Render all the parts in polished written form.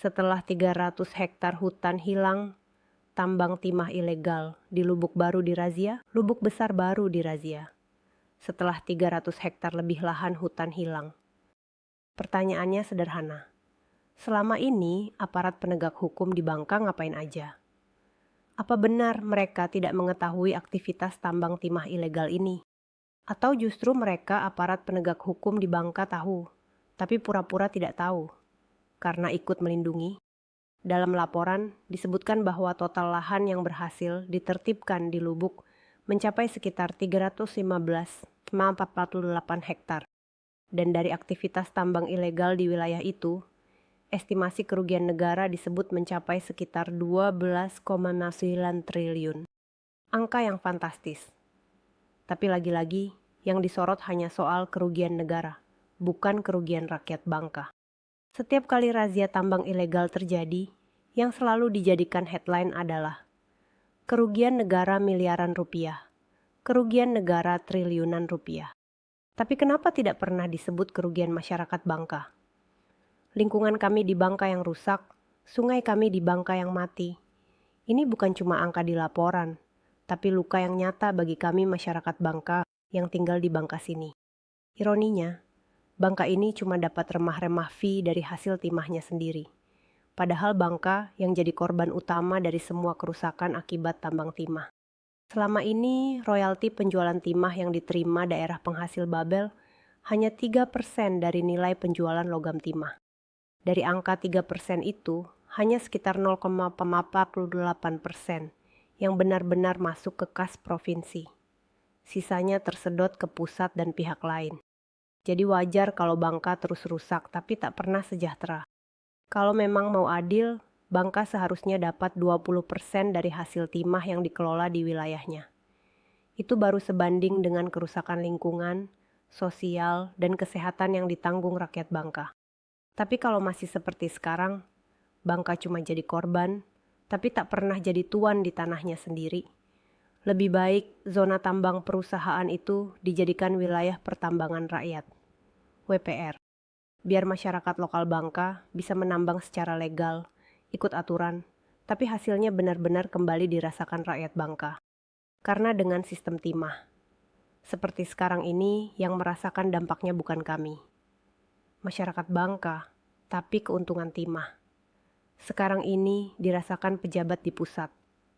Setelah 300 hektar hutan hilang, tambang timah ilegal di Lubuk Baru dirazia, Lubuk Besar baru dirazia. Setelah 300 hektar lebih lahan hutan hilang. Pertanyaannya sederhana. Selama ini, aparat penegak hukum di Bangka ngapain aja? Apa benar mereka tidak mengetahui aktivitas tambang timah ilegal ini? Atau justru mereka aparat penegak hukum di Bangka tahu, tapi pura-pura tidak tahu, karena ikut melindungi? Dalam laporan, disebutkan bahwa total lahan yang berhasil ditertibkan di Lubuk mencapai sekitar 315,48 hektar. Dan dari aktivitas tambang ilegal di wilayah itu, estimasi kerugian negara disebut mencapai sekitar 12,9 triliun. Angka yang fantastis. Tapi lagi-lagi, yang disorot hanya soal kerugian negara, bukan kerugian rakyat Bangka. Setiap kali razia tambang ilegal terjadi, yang selalu dijadikan headline adalah kerugian negara miliaran rupiah, kerugian negara triliunan rupiah. Tapi kenapa tidak pernah disebut kerugian masyarakat Bangka? Lingkungan kami di Bangka yang rusak, sungai kami di Bangka yang mati. Ini bukan cuma angka di laporan, tapi luka yang nyata bagi kami masyarakat Bangka yang tinggal di Bangka sini. Ironinya, Bangka ini cuma dapat remah-remah fee dari hasil timahnya sendiri. Padahal Bangka yang jadi korban utama dari semua kerusakan akibat tambang timah. Selama ini, royalti penjualan timah yang diterima daerah penghasil Babel hanya 3% dari nilai penjualan logam timah. Dari angka 3% itu, hanya sekitar 0,48% yang benar-benar masuk ke kas provinsi. Sisanya tersedot ke pusat dan pihak lain. Jadi wajar kalau Bangka terus rusak tapi tak pernah sejahtera. Kalau memang mau adil, Bangka seharusnya dapat 20% dari hasil timah yang dikelola di wilayahnya. Itu baru sebanding dengan kerusakan lingkungan, sosial, dan kesehatan yang ditanggung rakyat Bangka. Tapi kalau masih seperti sekarang, Bangka cuma jadi korban, tapi tak pernah jadi tuan di tanahnya sendiri. Lebih baik zona tambang perusahaan itu dijadikan wilayah pertambangan rakyat, WPR. Biar masyarakat lokal Bangka bisa menambang secara legal, ikut aturan, tapi hasilnya benar-benar kembali dirasakan rakyat Bangka. Karena dengan sistem timah, seperti sekarang ini yang merasakan dampaknya bukan kami, masyarakat Bangka, tapi keuntungan timah. Sekarang ini dirasakan pejabat di pusat,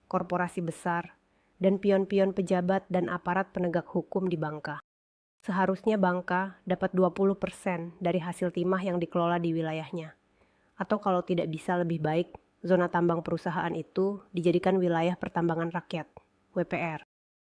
korporasi besar, dan pion-pion pejabat dan aparat penegak hukum di Bangka. Seharusnya Bangka dapat 20% dari hasil timah yang dikelola di wilayahnya. Atau kalau tidak bisa lebih baik, zona tambang perusahaan itu dijadikan wilayah pertambangan rakyat, WPR.